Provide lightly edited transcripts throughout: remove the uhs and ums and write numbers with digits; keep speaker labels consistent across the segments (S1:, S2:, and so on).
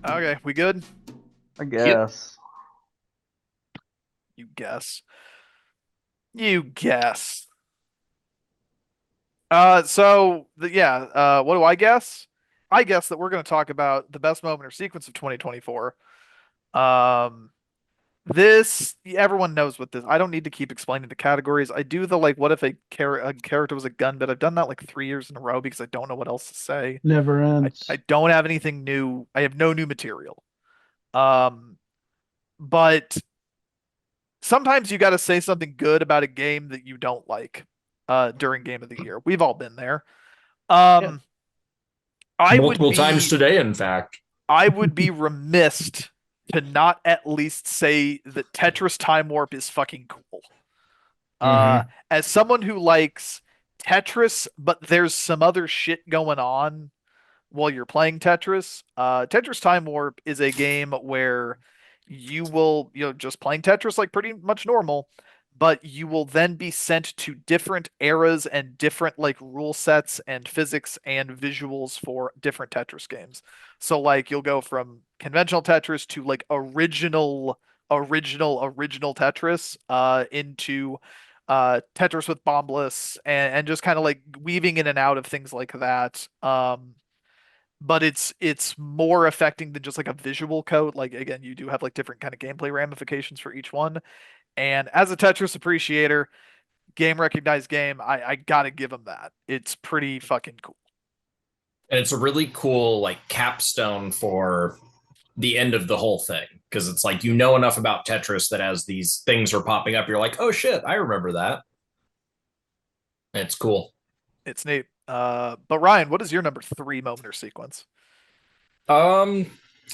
S1: Okay, we good?
S2: I
S3: Yep.
S2: guess.
S1: You guess. You guess. What do I guess? I guess that we're going to talk about the best moment or sequence of 2024. Um, this everyone knows what this. I don't need to keep explaining the categories. I do the like, what if a character was a gun, but I've done that like 3 years in a row because I don't know what else to say.
S2: Never
S1: I
S2: ends.
S1: don't have anything new. I have no new material. Um, but sometimes you got to say something good about a game that you don't like during game of the year. We've all been there.
S2: Yeah.
S1: Um, I would
S3: Multiple times
S1: be
S3: today, in fact.
S1: I would be remiss to not at least say that Tetris Time Warp is fucking cool. Uh,
S3: Hmm.
S1: as someone who likes Tetris, but there's some other shit going on while you're playing Tetris. Tetris Time Warp is a game where you will, just playing Tetris like pretty much normal, but you will then be sent to different eras and different like rule sets and physics and visuals for different Tetris games. So like you'll go from conventional Tetris to like original Tetris into Tetris with Bombless and just kind of like weaving in and out of things like that. But it's more affecting than just like a visual code. Like again, you do have like different kind of gameplay ramifications for each one. And as a Tetris appreciator, game recognized game, I gotta give them that. It's pretty fucking cool.
S3: And it's a really cool like capstone for the end of the whole thing because it's like you know enough about Tetris that as these things are popping up, you're like, oh shit, I remember that. And it's cool.
S1: It's neat. But Ryan, what is your number three moment or sequence?
S3: Um,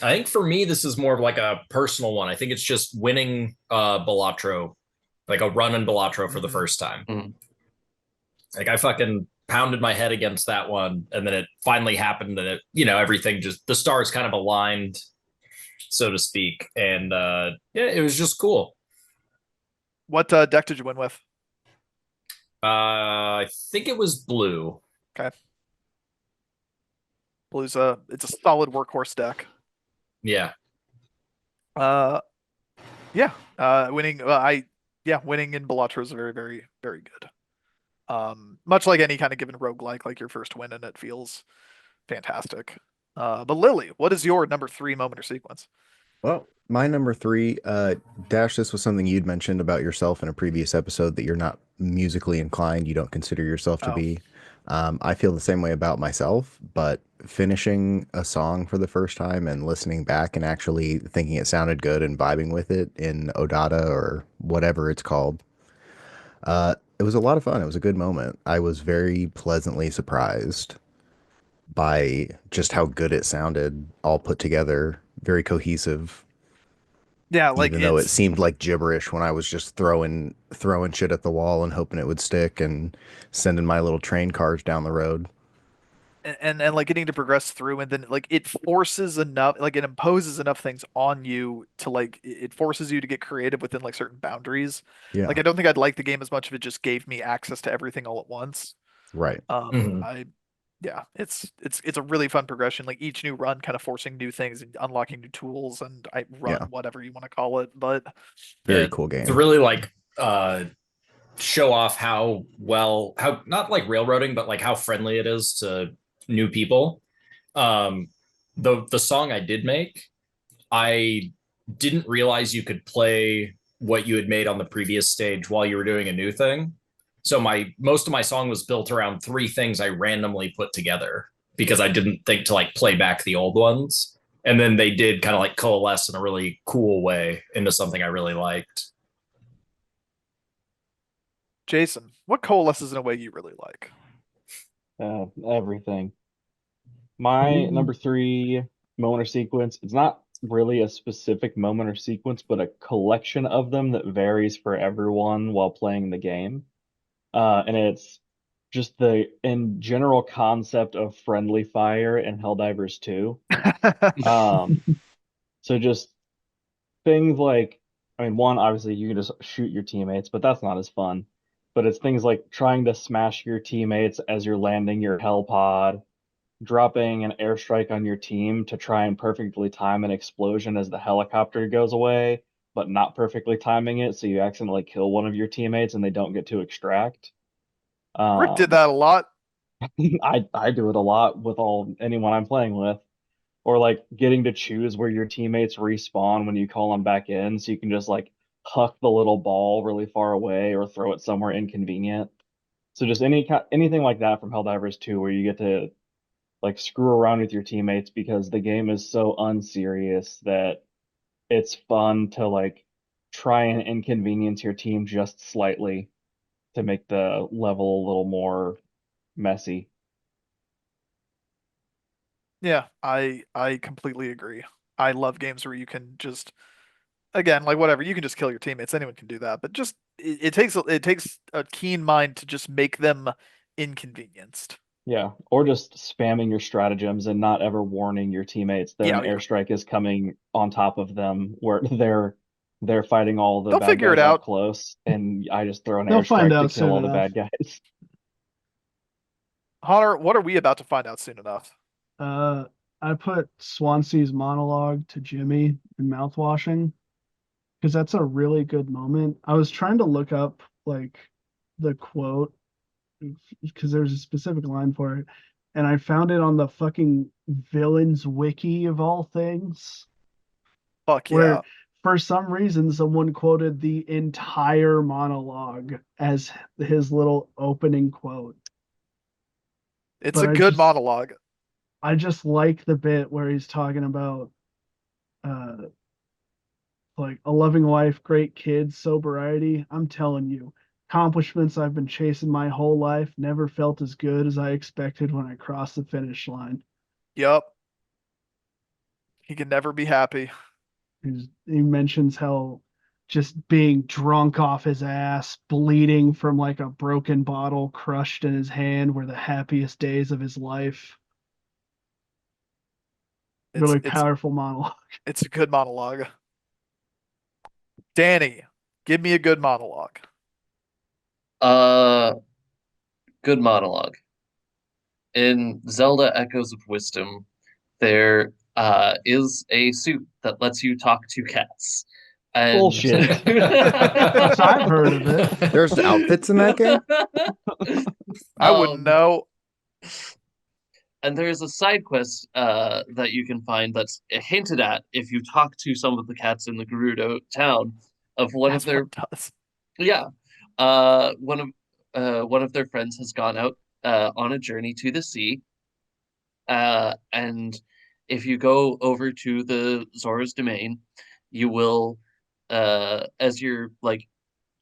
S3: I think for me, this is more of like a personal one. I think it's just winning Balatro, like a run in Balatro for the
S1: Mm-hmm.
S3: first time.
S2: Mm.
S3: Like I fucking pounded my head against that one, and then it finally happened, and everything just the stars kind of aligned, so to speak, and yeah, it was just cool.
S1: What deck did you win with?
S3: I think it was blue.
S1: Okay, Blue's it's a solid workhorse deck.
S3: Yeah,
S1: Uh, yeah. Winning. Winning in Balatro is very, very, very good. Much like any kind of given roguelike, like your first win and it feels fantastic. But Lily, what is your number three moment or sequence?
S4: Well, my number three, Dash, this was something you'd mentioned about yourself in a previous episode that you're not musically inclined, you don't consider yourself to
S1: Oh,
S4: be. I feel the same way about myself, but finishing a song for the first time and listening back and actually thinking it sounded good and vibing with it in Odata or whatever it's called, it was a lot of fun. It was a good moment. I was very pleasantly surprised by just how good it sounded, all put together, very cohesive
S1: yeah, like
S4: even though it
S1: it's
S4: seemed like gibberish when I was just throwing shit at the wall and hoping it would stick and sending my little train cars down the road.
S1: and like getting to progress through and then like it forces enough like it imposes enough things on you to like it forces you to get creative within like certain boundaries. Like
S4: Yeah,
S1: I don't think I'd like the game as much if it just gave me access to everything all at once.
S4: right.
S3: mm-hmm.
S1: I Yeah, it's a really fun progression. Like each new run kind of forcing new things and unlocking new tools and I run
S4: Yeah,
S1: whatever you want to call it. But
S4: very
S3: Yeah,
S4: cool
S3: to
S4: game.
S3: really like show off how well how not like railroading, but like how friendly it is to new people. Um, the song I did make, I didn't realize you could play what you had made on the previous stage while you were doing a new thing. So my most of my song was built around three things I randomly put together because I didn't think to like play back the old ones. And then they did kind of like coalesce in a really cool way into something I really liked.
S1: Jason, what coalesces in a way you really like?
S2: Everything. My number three moment or sequence, it's not really a specific moment or sequence, but a collection of them that varies for everyone while playing the game. And it's just the in general concept of friendly fire in Helldivers 2. Um, so just things like, I mean, one, obviously you can just shoot your teammates, but that's not as fun. But it's things like trying to smash your teammates as you're landing your hell pod, dropping an airstrike on your team to try and perfectly time an explosion as the helicopter goes away, but not perfectly timing it, so you accidentally kill one of your teammates and they don't get to extract.
S1: Rick did that a lot.
S2: I do it a lot with anyone I'm playing with. Or like getting to choose where your teammates respawn when you call them back in, so you can just like huck the little ball really far away or throw it somewhere inconvenient. So just anything like that from Helldivers 2 where you get to like screw around with your teammates because the game is so unserious that it's fun to like try and inconvenience your team just slightly to make the level a little more messy.
S1: Yeah, I completely agree. I love games where you can just, again, like whatever, you can just kill your teammates. Anyone can do that, but just it takes a keen mind to just make them inconvenienced.
S2: Yeah, or just spamming your stratagems and not ever warning your teammates that
S1: Yeah,
S2: an
S1: yeah.
S2: airstrike is coming on top of them where they're fighting all the
S1: They'll
S2: bad
S1: figure it
S2: guys up
S1: out.
S2: close and I just throw an
S5: They'll find
S2: airstrike to
S5: out
S2: kill
S5: soon
S2: all the
S5: enough.
S2: bad guys.
S1: Hunter, what are we about to find out soon enough?
S5: I put Swansea's monologue to Jimmy in mouthwashing because that's a really good moment. I was trying to look up like the quote because there's a specific line for it, and I found it on the fucking villains wiki of all things,
S1: Fuck
S5: where
S1: yeah.
S5: for some reason someone quoted the entire monologue as his little opening quote.
S1: It's
S5: But
S1: a good monologue.
S5: I just like the bit where he's talking about uh like a loving wife, great kids, sobriety. I'm telling you, accomplishments I've been chasing my whole life never felt as good as I expected when I crossed the finish line.
S1: Yup. He can never be happy.
S5: He mentions how just being drunk off his ass, bleeding from like a broken bottle crushed in his hand were the happiest days of his life.
S1: It's
S5: Really
S1: it's
S5: powerful monologue.
S1: it's a good monologue. Danny, give me a good monologue.
S6: Uh, Good monologue. In Zelda Echoes of Wisdom, there is a suit that lets you talk to cats. And
S2: Bullshit.
S5: I've heard of it.
S4: There's outfits in that game?
S1: I wouldn't know.
S6: And there's a side quest that you can find that's hinted at if you talk to some of the cats in the Gerudo town of one
S1: That's
S6: of their
S1: what it does.
S6: yeah one of their friends has gone out on a journey to the sea, and if you go over to the Zora's domain, you will as you're like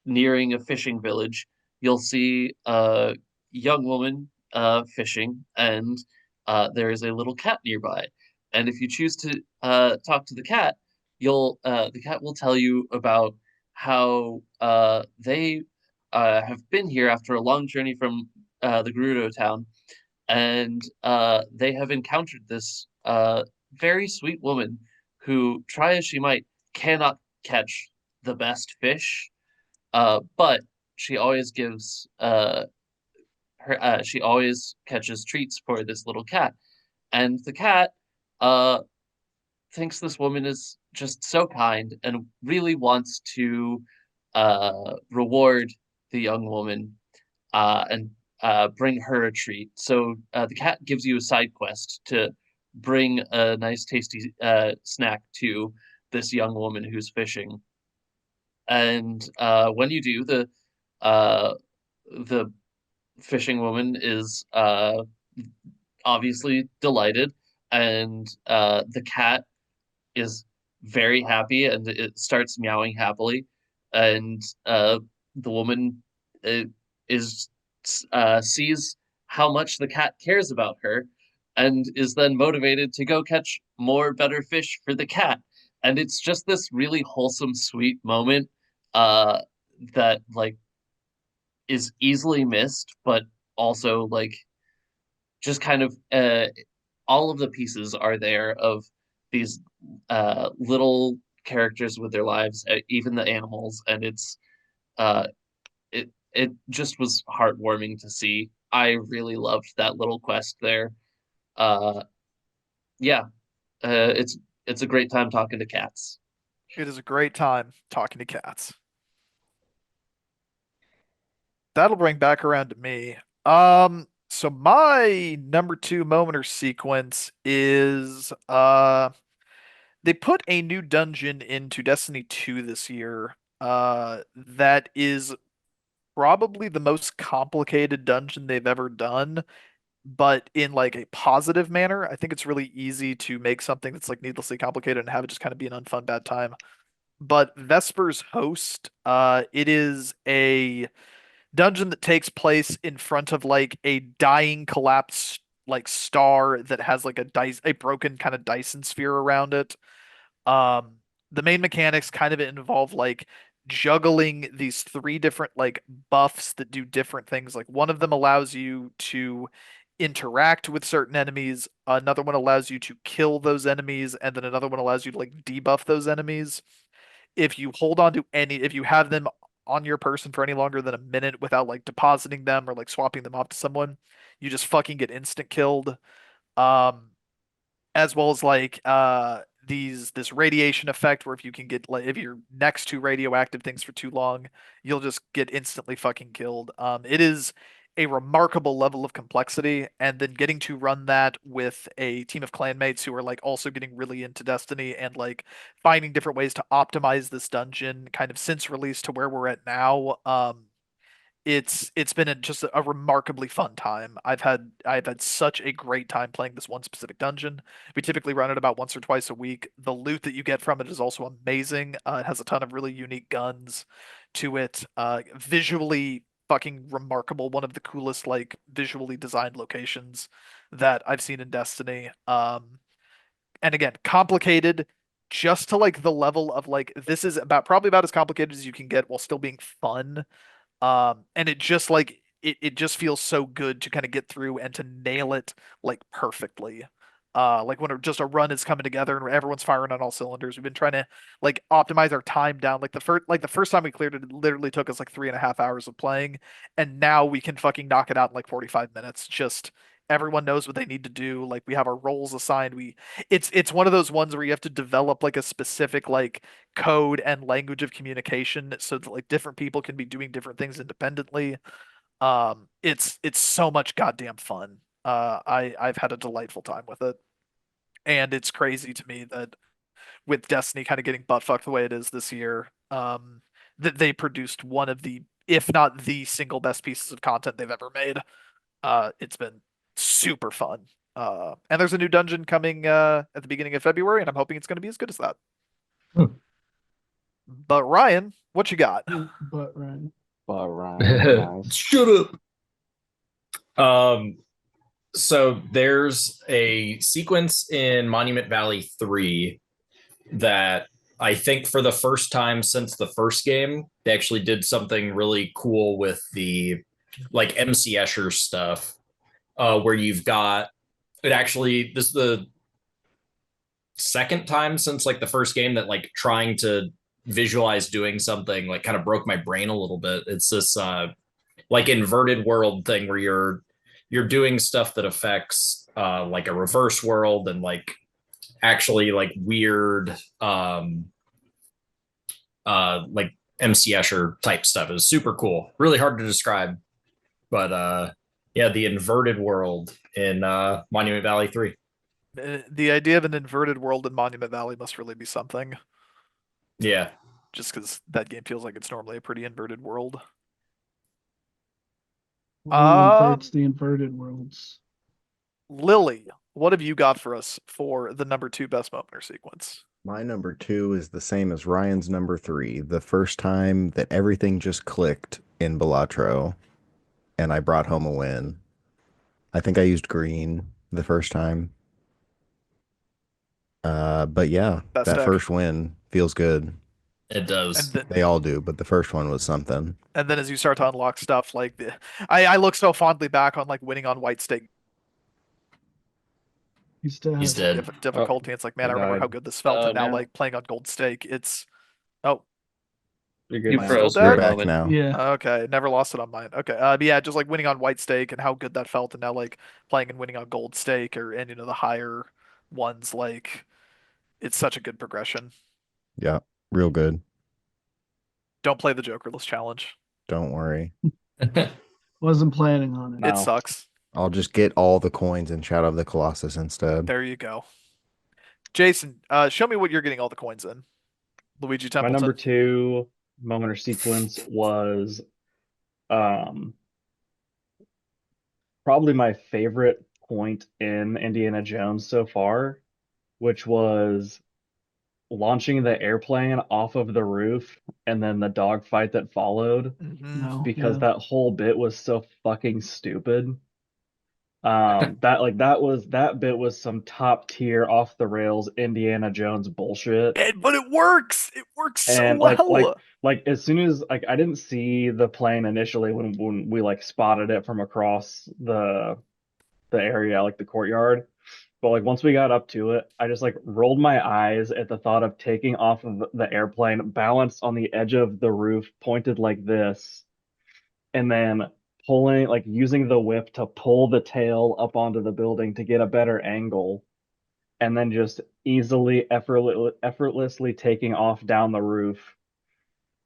S6: nearing a fishing village, you'll see a young woman fishing, and there is a little cat nearby. And if you choose to talk to the cat, you'll the cat will tell you about how they have been here after a long journey from the Gerudo town, and they have encountered this very sweet woman who, try as she might, cannot catch the best fish, but she always gives she always catches treats for this little cat, and the cat uh thinks this woman is just so kind and really wants to reward the young woman and bring her a treat. So the cat gives you a side quest to bring a nice tasty snack to this young woman who's fishing, and when you do, uh, the fishing woman is obviously delighted, and the cat is very happy, and it starts meowing happily, and the woman uh, is sees how much the cat cares about her, and is then motivated to go catch more better fish for the cat. And it's just this really wholesome, sweet moment uh, that like is easily missed, but also like just kind of all of the pieces are there of these little characters with their lives, even the animals, and uh, it just was heartwarming to see. I really loved that little quest there. Uh, yeah, it's a great time talking to cats.
S1: It is a great time talking to cats. That'll bring back around to me. So my number two moment or sequence is they put a new dungeon into Destiny 2 this year. That is probably the most complicated dungeon they've ever done, but in like a positive manner. I think it's really easy to make something that's like needlessly complicated and have it just kind of be an unfun bad time. But Vesper's Host, it is a dungeon that takes place in front of like a dying collapsed like star that has like a broken kind of Dyson sphere around it. The main mechanics kind of involve like juggling these three different like buffs that do different things. Like one of them allows you to interact with certain enemies, another one allows you to kill those enemies, and then another one allows you to like debuff those enemies. If you hold on to any, if you have them on your person for any longer than a minute without like depositing them or like swapping them off to someone, you just fucking get instant killed. Um, as well as like this radiation effect where if you can get like if you're next to radioactive things for too long, you'll just get instantly fucking killed. It is a remarkable level of complexity, and then getting to run that with a team of clanmates who are like also getting really into Destiny and like finding different ways to optimize this dungeon kind of since release to where we're at now. It's been just a remarkably fun time. I've had such a great time playing this one specific dungeon. We typically run it about once or twice a week. The loot that you get from it is also amazing. It has a ton of really unique guns to it. Visually fucking remarkable. One of the coolest like visually designed locations that I've seen in Destiny. And again, complicated just to like the level of like this is about probably about as complicated as you can get while still being fun. And it just like it just feels so good to kind of get through and to nail it like perfectly. Like when just a run is coming together and everyone's firing on all cylinders. We've been trying to like optimize our time down. Like the first time we cleared it, it literally took us like 3.5 hours of playing, and now we can fucking knock it out in like 45 minutes. Just everyone knows what they need to do. Like we have our roles assigned. It's one of those ones where you have to develop like a specific like code and language of communication so that like different people can be doing different things independently. It's so much goddamn fun. I've had a delightful time with it, and it's crazy to me that with Destiny kind of getting butt fucked the way it is this year, that they produced one of the, if not the single best pieces of content they've ever made. It's been super fun. And there's a new dungeon coming at the beginning of February, and I'm hoping it's going to be as good as that.
S3: Hmm.
S1: But Ryan, what you got?
S5: But right.
S2: But Ryan, nice.
S3: Shut up. So there's a sequence in Monument Valley 3 that I think for the first time since the first game, they actually did something really cool with the like MC Escher stuff, where you've got it actually, this is the second time since like the first game that like trying to visualize doing something like kind of broke my brain a little bit. It's this like inverted world thing where you're doing stuff that affects like a reverse world and like actually like weird like MC Escher type stuff. It was super cool, really hard to describe, but yeah, the inverted world in Monument Valley 3.
S1: The idea of an inverted world in Monument Valley must really be something,
S3: Yeah,
S1: just because that game feels like it's normally a pretty inverted world.
S5: Who
S1: Um,
S5: inverts the inverted worlds?
S1: Lily, what have you got for us for the number two best moment or sequence?
S4: My number two is the same as Ryan's number three. The first time that everything just clicked in Balatro and I brought home a win. I think I used green the first time. But yeah,
S1: Best
S4: that
S1: deck.
S4: first win feels good.
S3: it does.
S1: And then,
S4: They all do, but the first one was something.
S1: and then as you start to unlock stuff like I look so fondly back on like winning on White Stake
S5: He's dead.
S3: He's dead.
S1: difficulty. It's like, man,
S2: he
S1: I remember how
S2: died.
S1: good this felt,
S6: Oh,
S1: and now
S6: no.
S1: like playing on Gold Stake, it's oh,
S2: You're good
S6: You
S2: now.
S6: froze
S1: Still
S6: for
S4: You're
S6: a
S1: dead?
S4: back
S6: moment.
S4: now.
S5: Yeah.
S1: Okay, never lost it on mine. Okay, but yeah, just like winning on white stake and how good that felt, and now like playing and winning on gold stake or and the higher ones, like it's such a good progression.
S4: Yeah, real good.
S1: Don't play the Jokerless challenge.
S4: Don't worry.
S5: Wasn't planning on it.
S2: No.
S1: It sucks.
S4: I'll just get all the coins in Shadow of the Colossus instead.
S1: There you go. Jason, show me what you're getting all the coins in. Luigi
S2: My
S1: Templeton.
S2: number 2 moment or sequence was um probably my favorite point in Indiana Jones so far, which was launching the airplane off of the roof and then the dogfight that followed,
S1: Mhm.
S2: because
S5: Yeah.
S2: that whole bit was so fucking stupid. That bit was some top tier off the rails Indiana Jones bullshit.
S1: But it works. It works so
S2: And
S1: well.
S2: as soon as I didn't see the plane initially when we like spotted it from across the area, like the courtyard. But like once we got up to it, I just like rolled my eyes at the thought of taking off of the airplane, balanced on the edge of the roof, pointed like this, and then pulling, like using the whip to pull the tail up onto the building to get a better angle, and then just easily, effortlessly taking off down the roof.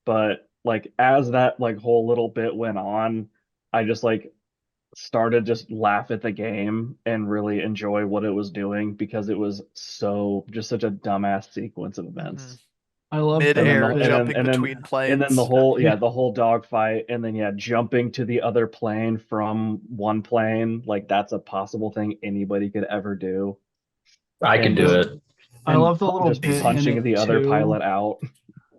S2: But like as that like whole little bit went on, I just like started just laugh at the game and really enjoy what it was doing, because it was just such a dumbass sequence of events.
S5: I love
S2: And then
S1: Mid-air
S2: the,
S5: bit.
S1: jumping
S2: and then
S1: between
S2: and then the
S1: planes.
S2: whole
S5: Yeah.
S2: the whole dogfight, and then jumping to the other plane from one plane, like that's a possible thing anybody could ever do.
S3: I can
S2: And
S3: do
S2: just
S3: it.
S5: I
S2: and
S5: love the little
S2: just
S5: bit in
S2: punching
S5: it
S2: the other
S5: too,
S2: pilot out.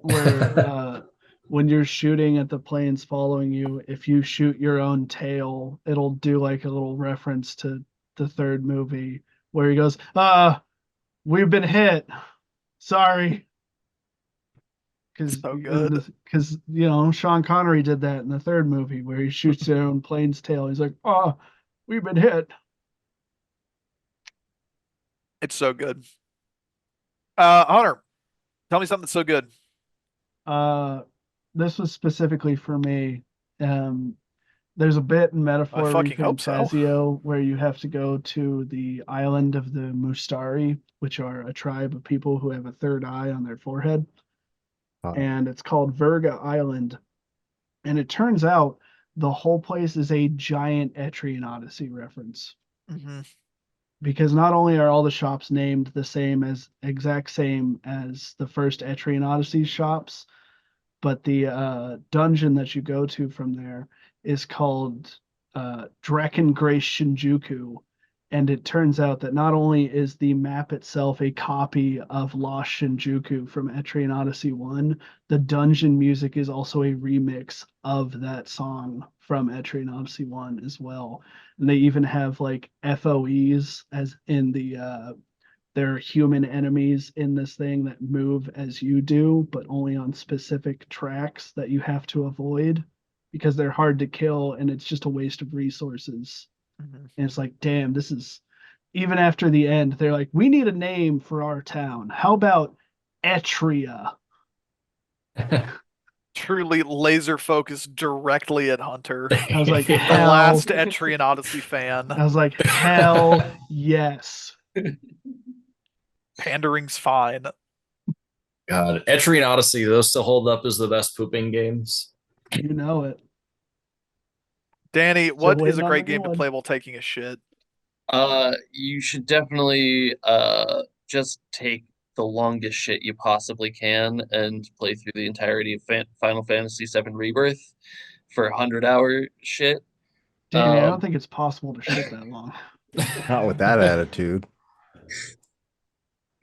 S5: where when you're shooting at the planes following you, if you shoot your own tail, it'll do like a little reference to the third movie where he goes, we've been hit. Sorry.
S1: So good.
S5: Because Sean Connery did that in the third movie where he shoots their own plane's tail. He's like, we've been hit.
S1: It's so good. Hunter, tell me something that's so good.
S5: This was specifically for me. Um, there's a bit in Metaphor
S1: fucking hope so.
S5: Fantasio where you have to go to the island of the Mustari, which are a tribe of people who have a third eye on their forehead. And it's called Verga Island. And it turns out the whole place is a giant Etrian Odyssey reference.
S1: Mm-hmm.
S5: Because not only are all the shops named the exact same as the first Etrian Odyssey shops, but the dungeon that you go to from there is called Drakengray Shinjuku. And it turns out that not only is the map itself a copy of Lost Shinjuku from Etrian Odyssey 1, the dungeon music is also a remix of that song from Etrian Odyssey 1 as well. And they even have like FOEs as in there are human enemies in this thing that move as you do, but only on specific tracks that you have to avoid because they're hard to kill and it's just a waste of resources.
S1: Mm-hmm.
S5: And it's like, damn, this is even after the end, they're like, we need a name for our town. How about Etria?
S1: Truly laser focused directly at Hunter.
S5: I was like,
S1: The
S5: hell.
S1: last Etrian Odyssey fan.
S5: I was like, hell yes.
S1: Pandering's fine.
S3: God, Etrian Odyssey, those still hold up as the best pooping games.
S5: You know it.
S1: Danny, what is
S5: waiting
S1: a
S5: on
S1: great
S5: the new
S1: game to
S5: one.
S1: play while taking a shit?
S6: You should definitely just take the longest shit you possibly can and play through the entirety of Final Fantasy VII Rebirth for 100-hour shit.
S5: Danny, I don't think it's possible to shit that long.
S4: Not with that attitude.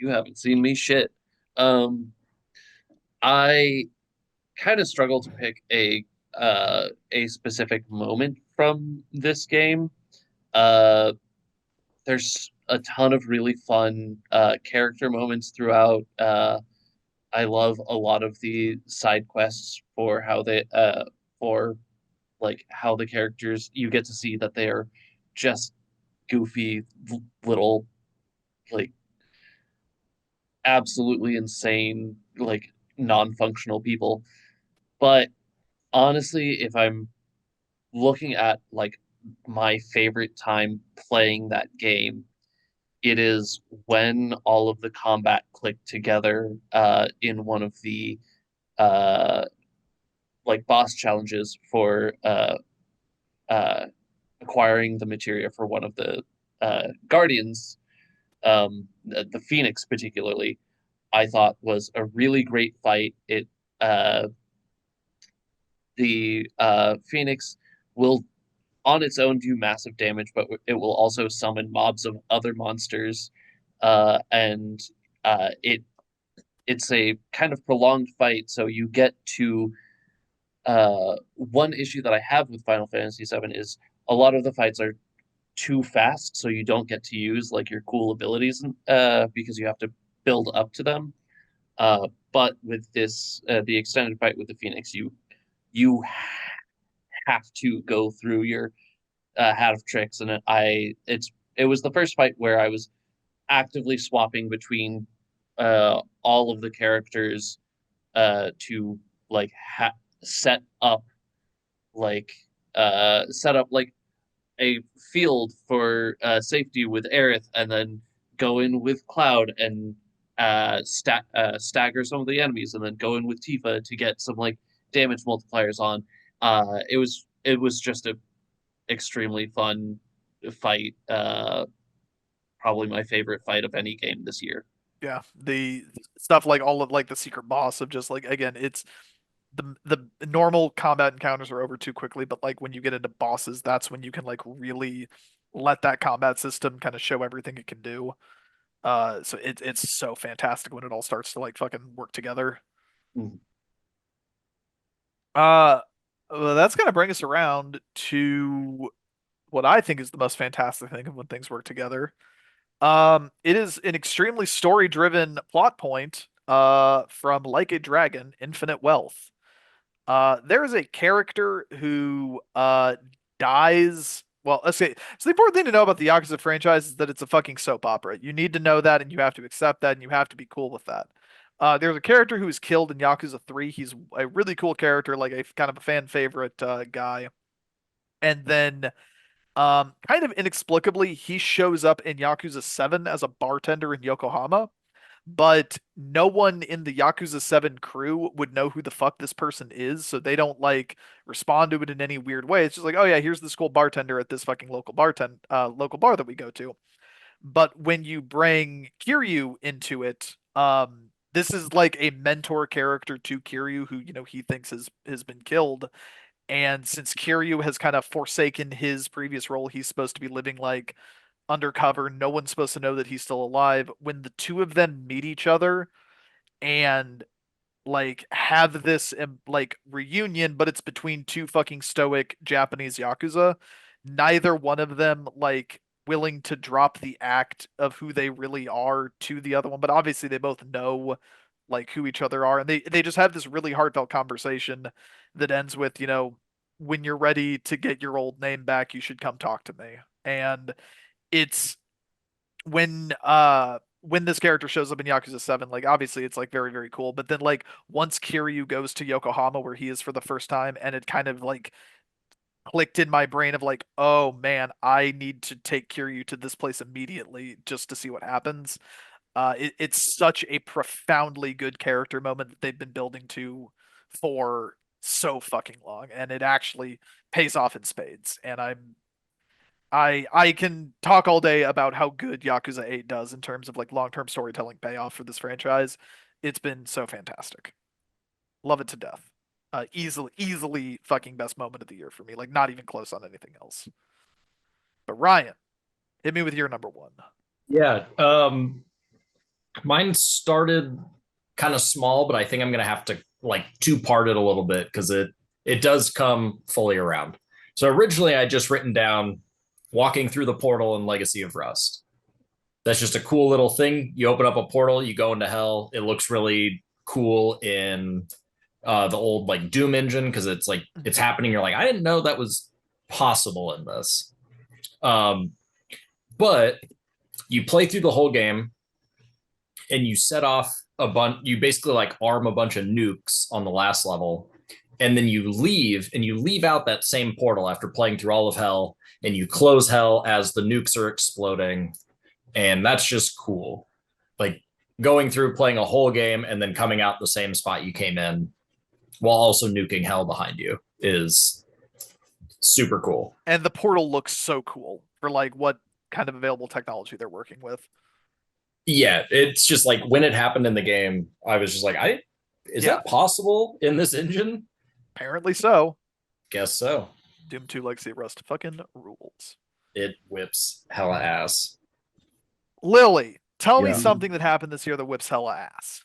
S6: You haven't seen me shit. I kind of struggle to pick a specific moment from this game. There's a ton of really fun character moments throughout. I love a lot of the side quests for how how the characters, you get to see that they are just goofy little, like, absolutely insane, like, non-functional people. But honestly, if I'm looking at like my favorite time playing that game, it is when all of the combat clicked together in one of the uh, like boss challenges for uh, acquiring the materia for one of the guardians, the Phoenix particularly. I thought was a really great fight. Uh, the Phoenix will on its own do massive damage, but it will also summon mobs of other monsters, and it's a kind of prolonged fight. So you get to one issue that I have with Final Fantasy VII is a lot of the fights are too fast, so you don't get to use like your cool abilities because you have to build up to them. But with this, the extended fight with the Phoenix, you have to go through your hat of tricks, and it was the first fight where I was actively swapping between all of the characters to like set up set up like a field for safety with Aerith, and then go in with Cloud and stagger some of the enemies, and then go in with Tifa to get some like damage multipliers on. It was just a extremely fun fight. Probably my favorite fight of any game this year.
S1: Yeah, the stuff like all of like the secret boss of just like again, it's the normal combat encounters are over too quickly, but like when you get into bosses, that's when you can like really let that combat system kind of show everything it can do. So it's so fantastic when it all starts to like fucking work together.
S6: Mhm.
S1: Well, that's gonna bring us around to what I think is the most fantastic thing of when things work together. It is an extremely story-driven plot point from Like a Dragon, Infinite Wealth. There is a character who dies. Well, let's say so. The important thing to know about the Yakuza franchise is that it's a fucking soap opera. You need to know that, and you have to accept that, and you have to be cool with that. There's a character who is killed in Yakuza 3. He's a really cool character, like a kind of a fan favorite guy. And then kind of inexplicably, he shows up in Yakuza 7 as a bartender in Yokohama, but no one in the Yakuza 7 crew would know who the fuck this person is, so they don't like respond to it in any weird way. It's just like, oh yeah, here's this cool bartender at this fucking local bar that we go to. But when you bring Kiryu into it, this is like a mentor character to Kiryu who, he thinks has been killed. And since Kiryu has kind of forsaken his previous role, he's supposed to be living like undercover. No one's supposed to know that he's still alive. When the two of them meet each other and like have this like reunion, but it's between two fucking stoic Japanese yakuza, neither one of them like willing to drop the act of who they really are to the other one, but obviously they both know like who each other are, and they just have this really heartfelt conversation that ends with, when you're ready to get your old name back, you should come talk to me. And it's when this character shows up in Yakuza 7, like obviously it's like very, very cool. But then like once Kiryu goes to Yokohama where he is for the first time, and it kind of like clicked in my brain of like, oh man, I need to take Kiryu to this place immediately just to see what happens. It's such a profoundly good character moment that they've been building to for so fucking long, and it actually pays off in spades. And I can talk all day about how good Yakuza 8 does in terms of like long-term storytelling payoff for this franchise. It's been so fantastic. Love it to death. Easily fucking best moment of the year for me. Like not even close on anything else. But Ryan, hit me with your number one.
S3: Yeah. Mine started kind of small, but I think I'm gonna have to like two-part it a little bit because it does come fully around. So originally I just written down walking through the portal in Legacy of Rust. That's just a cool little thing. You open up a portal, you go into hell. It looks really cool in the old like Doom engine because it's like it's happening. You're like, I didn't know that was possible in this. But you play through the whole game and you set off a bunch. You basically like arm a bunch of nukes on the last level, and then you leave out that same portal after playing through all of hell, and you close hell as the nukes are exploding, and that's just cool. Like going through playing a whole game and then coming out the same spot you came in while also nuking hell behind you is super cool.
S1: And the portal looks so cool for like what kind of available technology they're working with.
S3: Yeah, it's just like when it happened in the game, I was just like, is
S1: Yeah.
S3: that possible in this engine?
S1: Apparently so.
S3: Guess so.
S1: Doom 2 Legacy of Rust fucking rules.
S3: It whips hella ass.
S1: Lily, tell me
S4: Yeah.
S1: something that happened this year that whips hella ass.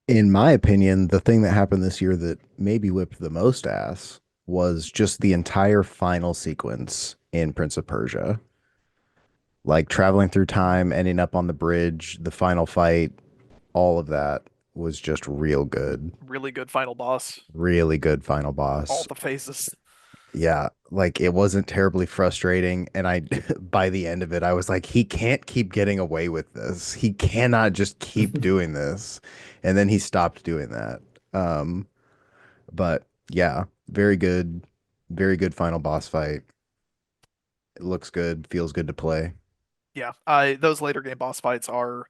S4: In my opinion, the thing that happened this year that maybe whipped the most ass was just the entire final sequence in Prince of Persia. Like traveling through time, ending up on the bridge, the final fight, all of that was just real good.
S1: Really good final boss.
S4: Really good final
S1: All
S4: boss.
S1: the phases.
S4: Yeah, like it wasn't terribly frustrating. And I, by the end of it, I was like, he can't keep getting away with this. He cannot just keep doing this. And then he stopped doing that. But yeah, very good final boss fight. It looks good, feels good to play.
S1: Yeah, those later game boss fights are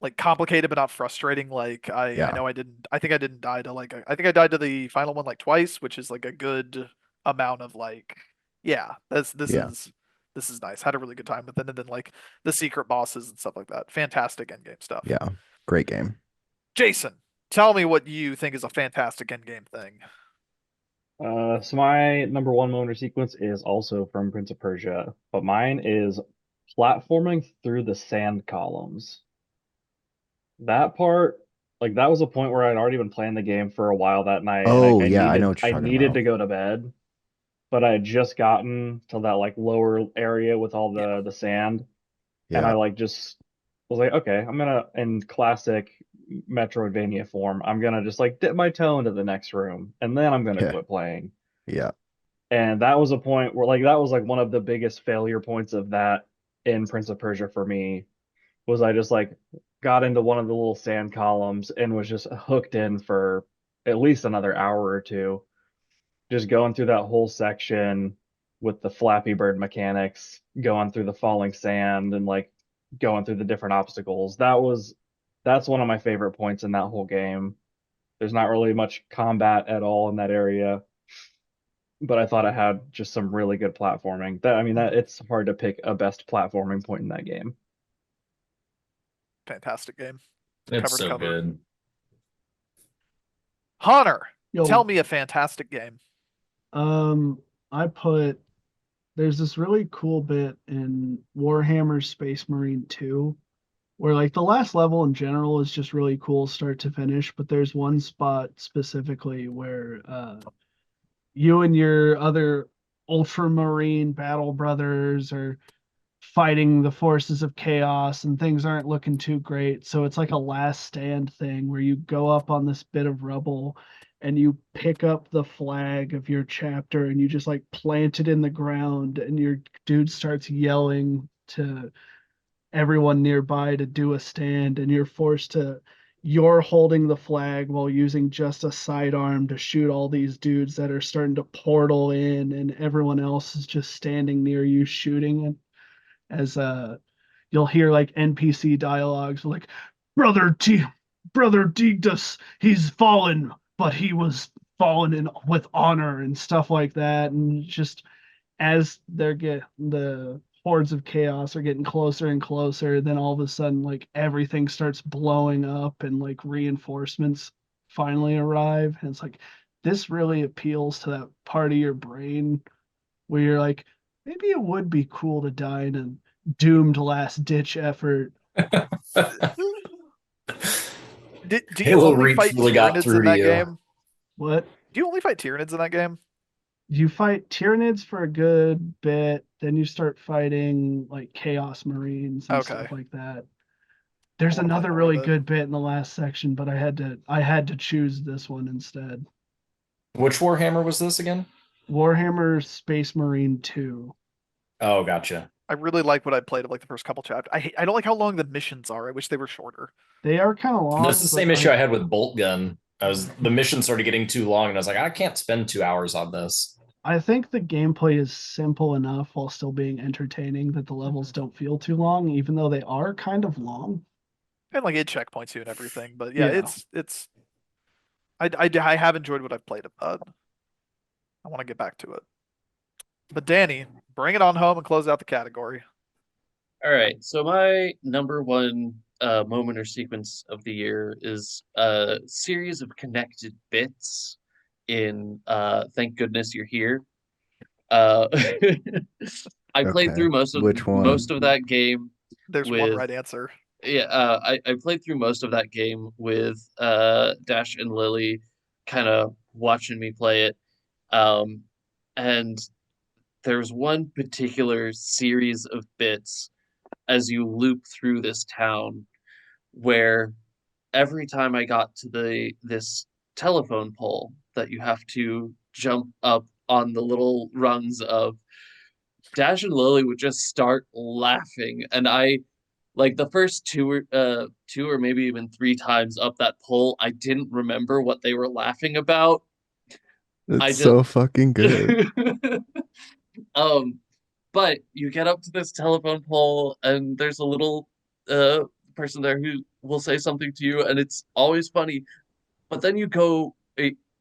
S1: like complicated but not frustrating. Like I
S4: Yeah.
S1: know I think I didn't die to like I think I died to the final one like twice, which is like a good amount of like yeah, this
S4: Yeah.
S1: is nice. Had a really good time with it, and then like the secret bosses and stuff like that. Fantastic endgame stuff.
S4: Yeah, great game.
S1: Jason, tell me what you think is a fantastic endgame thing.
S2: So my number one moment or sequence is also from Prince of Persia, but mine is platforming through the sand columns. That part, like that was a point where I'd already been playing the game for a while that night. And
S4: Oh,
S2: I
S4: yeah, I
S2: needed,
S4: know what you're
S2: I
S4: talking
S2: needed
S4: about.
S2: to go to bed, but I had just gotten to that like lower area with all the sand, and I
S4: Yeah.
S2: like just was like, okay, I'm gonna in classic Metroidvania form, I'm gonna just like dip my toe into the next room, and then I'm gonna
S4: Yeah.
S2: quit playing.
S4: Yeah.
S2: And that was a point where like that was like one of the biggest failure points of that in Prince of Persia for me was I just like got into one of the little sand columns and was just hooked in for at least another hour or two, just going through that whole section with the Flappy Bird mechanics, going through the falling sand and like going through the different obstacles. That's one of my favorite points in that whole game. There's not really much combat at all in that area, but I thought it had just some really good platforming. That it's hard to pick a best platforming point in that game.
S1: Fantastic game.
S3: It's
S1: Cover to
S3: so
S1: cover.
S3: good.
S1: Hunter,
S5: Yo,
S1: tell me a fantastic game.
S5: I put there's this really cool bit in Warhammer Space Marine 2 where like the last level in general is just really cool start to finish, but there's one spot specifically where you and your other ultramarine battle brothers are fighting the forces of chaos and things aren't looking too great. So it's like a last stand thing where you go up on this bit of rubble and you pick up the flag of your chapter and you just like plant it in the ground and your dude starts yelling to everyone nearby to do a stand and you're holding the flag while using just a sidearm to shoot all these dudes that are starting to portal in and everyone else is just standing near you shooting and as you'll hear like NPC dialogues like Brother Digdus, he's fallen, but he was fallen with honor and stuff like that. And just as the hordes of chaos are getting closer and closer, then all of a sudden like everything starts blowing up and like reinforcements finally arrive. And it's like this really appeals to that part of your brain where you're like, maybe it would be cool to die in a doomed last ditch effort.
S1: Do you
S3: Halo
S1: only
S3: Reach
S1: fight
S3: really got
S1: Tyranids
S3: through
S1: in
S3: to
S1: that
S3: you.
S1: game?
S5: What?
S1: Do you only fight Tyranids in that game?
S5: You fight Tyranids for a good bit, then you start fighting like Chaos Marines and
S1: Okay.
S5: stuff like that. There's
S1: I wanna play
S5: another
S1: more
S5: really
S1: of it.
S5: good bit in the last section, but I had to choose this one instead.
S3: Which Warhammer was this again?
S5: Warhammer Space Marine 2.
S3: Oh, gotcha.
S1: I really like what I played of like the first couple chapters. I don't like how long the missions are. I wish they were shorter.
S5: They are kind of long.
S3: That's the same
S5: but
S3: issue I had with Bolt Gun. The mission started getting too long, and I was like, I can't spend 2 hours on this.
S5: I think the gameplay is simple enough while still being entertaining that the levels don't feel too long, even though they are kind of long.
S1: And like it checkpoints you and everything, but yeah,
S5: Yeah.
S1: it's I have enjoyed what I've played. I want to get back to it. But Danny, bring it on home and close out the category.
S6: All right, so my number one moment or sequence of the year is a series of connected bits in Thank Goodness You're Here. Uh, I played
S4: Okay.
S6: through most of
S4: Which one?
S6: that game
S1: There's one
S6: with
S1: right answer.
S6: yeah, I played through most of that game with Dash and Lily kind of watching me play it. Um, and there's one particular series of bits as you loop through this town where every time I got to this telephone pole that you have to jump up on the little rungs of, Dash and Lily would just start laughing, and I like the first two or maybe even three times up that pole, I didn't remember what they were laughing about. I
S4: It's
S6: just
S4: so fucking good.
S6: um but you get up to this telephone pole and there's a little uh person there who will say something to you and it's always funny. But then you go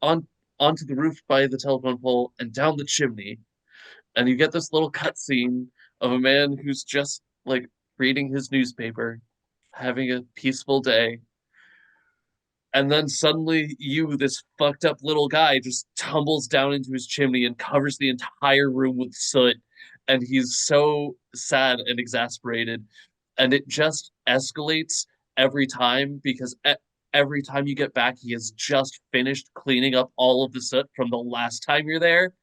S6: on onto the roof by the telephone pole and down the chimney and you get this little cutscene of a man who's just like reading his newspaper, having a peaceful day. And then suddenly you, this fucked up little guy, just tumbles down into his chimney and covers the entire room with soot. And he's so sad and exasperated. And it just escalates every time because every time you get back, he has just finished cleaning up all of the soot from the last time you're there.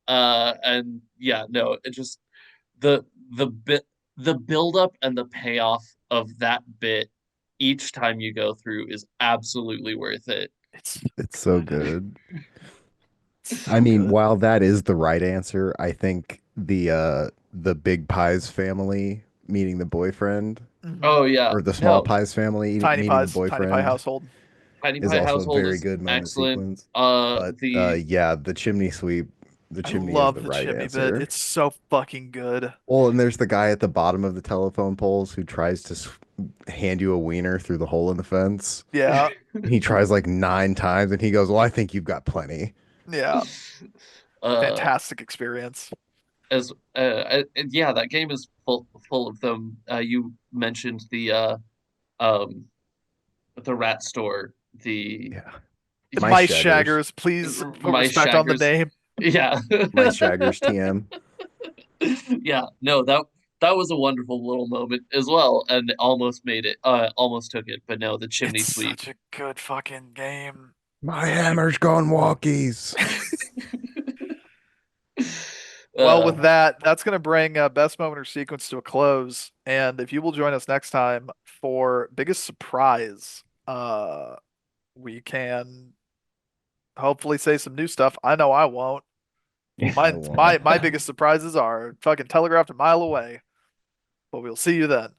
S6: And yeah, no, it just the the build up and the payoff of that bit each time you go through is absolutely worth it.
S4: It's so good.
S1: It's
S4: I
S1: so
S4: mean,
S1: good.
S4: while that is the right answer, I think the Big Pies family meeting the boyfriend,
S1: Mhm.
S6: Oh yeah,
S4: or the Small
S6: no,
S4: Pies family
S1: Tiny
S4: meeting the
S1: Pies, Tiny Pie
S4: boyfriend
S1: household.
S6: Tiny
S4: is
S6: Pie
S4: also a
S6: Household
S4: very
S6: is
S4: good moment
S6: excellent.
S4: sequence.
S6: Uh,
S4: But
S6: the
S4: yeah, the chimney sweep, the
S1: I
S4: chimney is the
S1: love the
S4: right
S1: chimney bit.
S4: answer.
S1: It's so fucking good.
S4: Well, and there's the guy at the bottom of the telephone poles who tries to hand you a wiener through the hole in the fence.
S1: Yeah,
S4: He tries like 9 times, and he goes, "Well, I think you've got plenty."
S1: yeah.
S6: uh,
S1: Fantastic experience.
S6: as yeah, that game is full of them. You mentioned um the rat store, the
S4: Yeah,
S1: The
S4: Mice
S1: Mice
S4: Shaggers,
S1: Shaggers, please put
S6: Mice
S1: respect on the
S6: Shaggers.
S1: name.
S6: Yeah.
S4: Mice Shaggers TM.
S6: Yeah, no, that was a wonderful little moment as well, and almost made it, almost took it, but no, the chimney
S1: It's
S6: sweep.
S1: such a good fucking game.
S4: My hammer's gone walkies.
S1: Well,
S6: Uh,
S1: with that, that's going to bring best moment or sequence to a close. And if you will join us next time for biggest surprise, we can hopefully say some new stuff. I know I won't.
S4: I
S1: My
S4: won't.
S1: biggest surprises are fucking telegraphed a mile away. But we'll see you then.